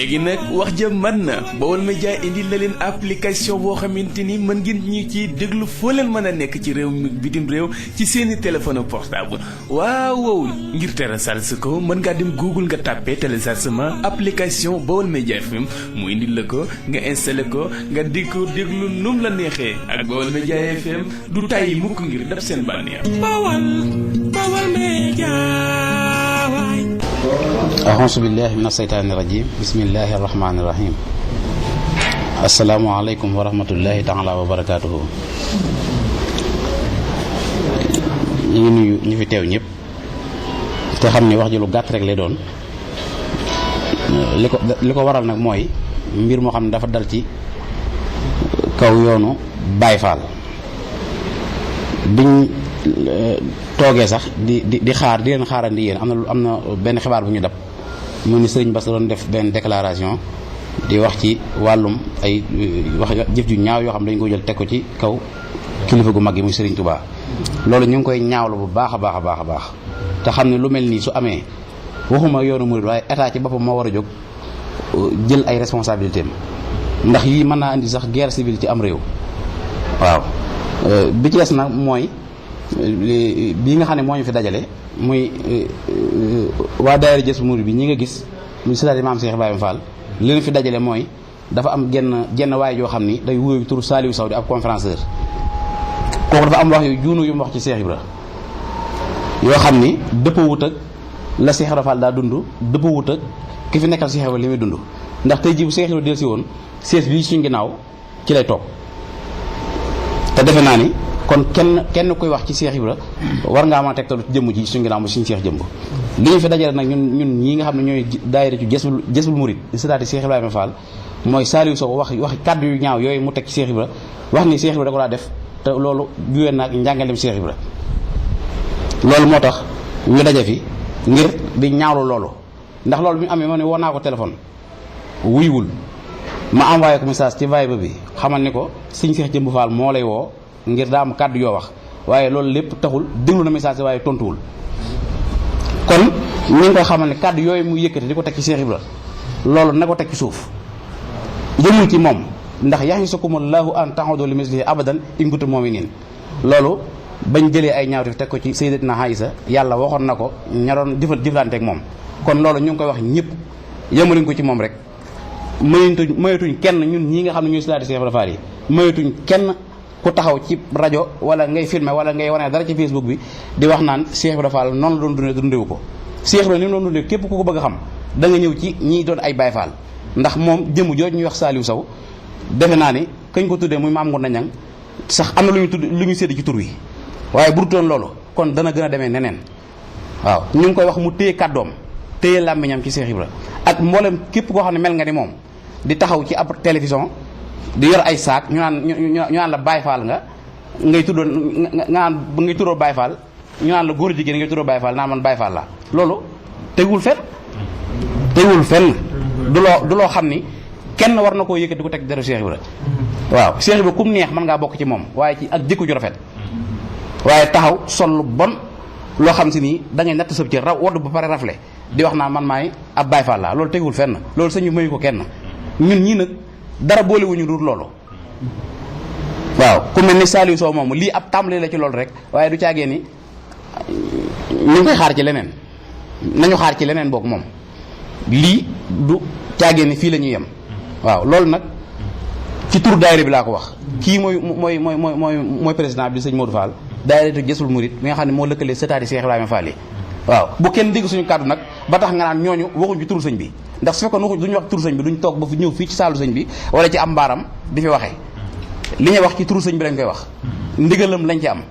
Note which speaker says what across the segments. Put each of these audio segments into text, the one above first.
Speaker 1: léegi nag wax ja mën na Baol Média indi na leen application boo xamante ni mën ngeen ñu ci déglu foo leen mën a nekk ci réew mi bitim réew ci seeni téléphone portable waaw ngir télécharger ko mën ngaa dem Google nga tàppee téléchargement application Baol Média FM mu indi la ko nga installé ko nga di ko déglu num la neexee ak Baol Média FM du tàyyi mukk ngir def seen bànneex. Baol Média waay.
Speaker 2: A'uuzu billaahi mina shaytaani rajiim bismillaahi rahmaani rahiim. Assalaamu aleykum wa rahmatullaahi taala wa barakaatuhu. ñu ngi nuyu ñu fi teew ñëpp te xam ne wax ji lu gàtt rek lay doon li ko waral nag mooy mbir moo xam ne dafa dal ci kaw yoonu Baay Faal biñ toogee sax di xaar di leen xaarandi yéen am na benn xibaar bu ñu dab mu ni Sëriñ Bass doon def benn déclaration di wax ci wàllum ay wax jëf ju ñaaw yoo xam dañu ko jël teg ko ci kaw kilifa gu mag yi muy Sëriñ Tuubaa loolu ñu ngi koy ñaawlu bu baax a baax a baax a baax te xam ne lu mel nii su amee waxuma yoonu murid waaye état ci boppam moo war a jóg jël ay responsabilités am ndax yii mën naa indi sax guerre civile ci am réew waaw bi ci des nag mooy bii nga xam ne moo ñu fi dajale muy waa daayira Jazbul Murid bi ñi nga gis muy sëtaati Maam Cheikh Ibrahima Fall li leen fi dajale mooy dafa am jenn waay joo xam ni day wóoyu turu Saliou Sow di ab conférencier kooku dafa am wax yu juunu yu mu wax ci Cheikh Ibra yoo xam ni dëppoo wut ak la Cheikh Ibra Fall daa dund dëppoo wut ak ki fi nekkal Cheikh Ibra li muy dund ndax tey jii bu Cheikh Ibra dellusi woon sees bii suñ ginnaaw ci lay toog te defe naa ni kon kenn koy wax ci Cheikh Ibra war ngaa mën a tegtalu ci jëmm ji suñ ginnaaw mu suñ Cheikh jëmb li ñu fi dajale nag ñun ñi nga xam ne ñooy daayira ci Jazbul Murid c'est-à-dire Cheikh Ibrahima Fall mooy Saliou Sow wax kàddu yu ñaaw yooyu mu teg ci Cheikh Ibra wax ni Cheikh Ibra da ko daa def te loolu juwee naag njàngalem Cheikh Ibra loolu moo tax ñu daje fi ngir di ñaawlu loolu ndax loolu bi mu amee ma ne woo naa ko téléphone wuyuwul ma envoyé ko message ci Viber bi xamal ni ko sëñ Cheikh Jëmb Fall moo lay woo ngir daa am kàddu yoo wax waaye loolu lépp taxul déglu na message waaye tontuwul kon ñu ngi koy xamal ne kàddu yooyu muy yëkkati di ko teg ci Cheikh Ibra loolu na ko teg ci suuf jëmul ci moom ndax ya'izukumullahu an ta'udu li mislihi abadan in kuntum mu'minin loolu bañ jëlee ay ñaawteef teg ko ci Sayyidatina Aïsa yàlla waxoon na ko ña doon jëflanteeg moom kon loolu ñu ngi koy wax ñëpp yëmaluñ ko ci moom rek mayatuñ kenn ñun ñii nga xam ne ñooy silaati Cheikh Ibra Fall yi mayatuñ kenn ku taxaw ci rajo wala ngay filmer wala ngay wane dara ci Facebook bi di wax naan Cheikh Ibra Fall noonu la doon dundee dundewu ko Cheikh Ibra ni mu doon dundee képp ku ko bëgg a xam da nga ñëw ci ñi doon ay Baye Fall ndax moom jëmm jooju ñuy wax Saliou Sow defe naa ni kañ ko tuddee muy Maam Ngounda Niang sax am na lu ñu sédd ci tur wi waaye bu dutoon loolu kon dana gën a demee neneen waaw ñu ngi koy wax mu téye kàddoom téye làmmiñam ci Cheikh Ibra ak mboolem képp koo xam ne mel nga ni moom di taxaw ci ab télévision di yor ay saak ñu naan la Baye Fall nga ngay tuddoo nga naan ngay tuddoo Baye Fall ñu naan la góor jigéen ngay tuddoo Baye Fall naan man Baye Fall la loolu tegul fenn du loo xam ni kenn war na koo yëkkati di ko teg deru Cheikh Ibra waaw Cheikh Ibra kum neex mën ngaa bokk ci moom waaye ci ak jikko ju rafet waaye taxaw sol lu bon loo xam si nii da ngay natt sëb ci wodd ba pare rafle di wax naa man maay ab Baye Fall la loolu tegul fenn loolu sañu mayu ko kenn ñun ñii nag dara boolewuñu dul loolu waaw ku mel ni Saliou Sow moom lii ab tàmbali la ci loolu rek waaye du caagee ni ñu ngi koy xaar ci leneen nañu xaar ci leneen boog moom lii du caagee ni fii la ñuy yem waaw loolu nag ci tur daayira bi laa ko wax kii mooy président bi sëñ Modou Fall daayira Jazbul Murid mi nga xam ne moo lëkkalee sëtaati Cheikh Ibrahima Fall yi waaw bu kenn dégg suñu kàddu nag ba tax nga naan ñooñu waxuñ ci turu sëñ bi ndax su fekkoon duñu wax turu sëñ bi duñ toog ba fi ñëw fii ci saalu sëñ bi wala ci am mbaaram di fi waxee li ñuy wax ci turu sëñ bi lañ koy wax ndigalam lañ ci am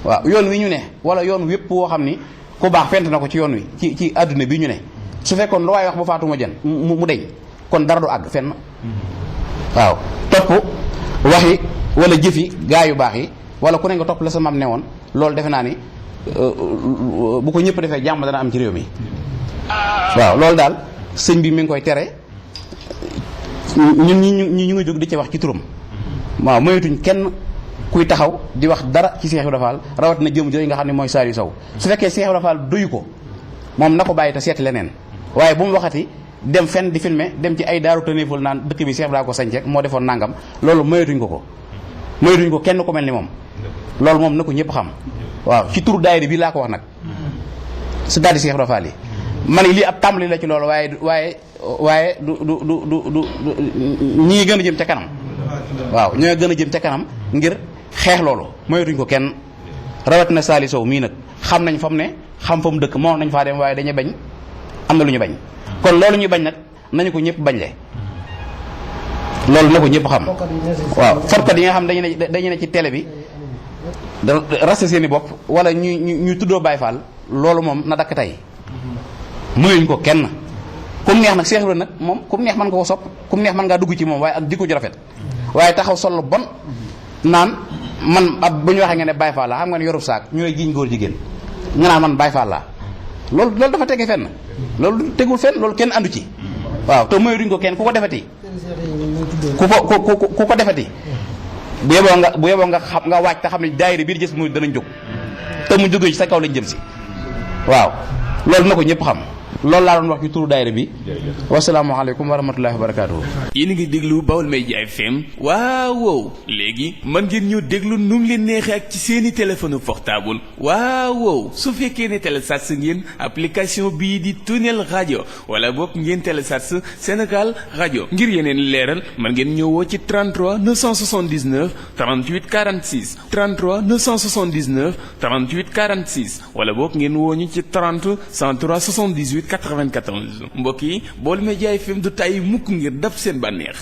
Speaker 2: waaw yoon wi ñu ne wala yoon wépp woo xam ni ku baax fent na ko ci yoon wi ci àdduna bi ñu ne su fekkoon lu waaye wax ba faatuma jën mu deñ kon dara du àgg fenn waaw topp waxi wala jëfi gaa yu baax yi wala ku ne nga topp la sa mam ne woon loolu defe naa ni bu ko ñëpp defee jàmm dana am ci réew mi waaw loolu daal sëñ bi mi ngi koy tere ñun ñu ngi jóg di ci wax ci turam waaw moytuñ kenn kuy taxaw di wax dara ci Cheikh Ibra Fall rawat na jëm jooyu nga xam ne mooy Saliou Sow su fekkee Cheikh Ibra Fall doyu ko moom na ko bàyyi te seeti leneen waaye bu mu waxati dem fenn di filmer dem ci ay daaru tëneeful naan dëkk bi Cheikh daa ko sañce moo defoon nangam loolu mayatuñ ko mayatuñ ko kenn ko mel ni moom loolu moom na ko ñëpp xam waaw ci turu daayira bi laa ko wax nag su daal di Cheikh Ibra Fall yi man lii ab tàmbali la ci loolu waaye du ñii gën a jëm ca kanam waaw ñoo gën a jëm ca kanam ngir xeex loolu mayatuñ ko kenn rawatina Saliou Sow mii nag xam nañ fa mu ne xam fa mu dëkk moom nañ faa dem waaye dañuy bañ am na lu ñu bañ kon loolu ñu bañ nag nañu ko ñëpp bañ le loolu na ko ñëpp xam waaw forkat yi nga xam dañu ne ci télé bi da rasté seen i bopp wala ñu tuddoo Baye Fall loolu moom na dakk tey mayuñ ko kenn kum neex nag Cheikh Ibra nag moom kum neex mën nga ko sopp kum neex mën ngaa dugg ci moom waaye ak jikko ju rafet waaye taxaw sol bon naan man ab bu ñu waxee nga ne Baye Fall la xam nga ne yorub saak ñu lay jiñ góor jigéen nga naan man Baye Fall la loolu dafa tege fenn loolu tegul fenn loolu kenn andu ci waaw te mayuñ ko kenn ku ko defati ku ko defati bu yeboo nga xam nga waaj te xam ne daayira biir gis mu danañ jóg te mu jógee ci sa kaw lañ jëm si waaw loolu na ko ñëpp xam loolu laa doon wax ci turu daayira bi wasalaamaaleykum wa rahmatullahi wa barakaatuhu.
Speaker 1: yéen a ngi déglu Baol Média FM waaw léegi mën ngeen ñëw déglu nu mu leen neexee ak ci seeni téléphone portable waaw su fekkee ne télécharge ngeen application bii di Tunnel Radio wala boog ngeen télécharge Sénégal Radio ngir yeneen leeral mën ngeen ñëwoo ci 33 979 38 46 33 979 38 46 wala boog ngeen woo ñu ci 30 103 78 94 mbokk yi Baol Média FM du tàyyi mukk ngir dab seen bànneex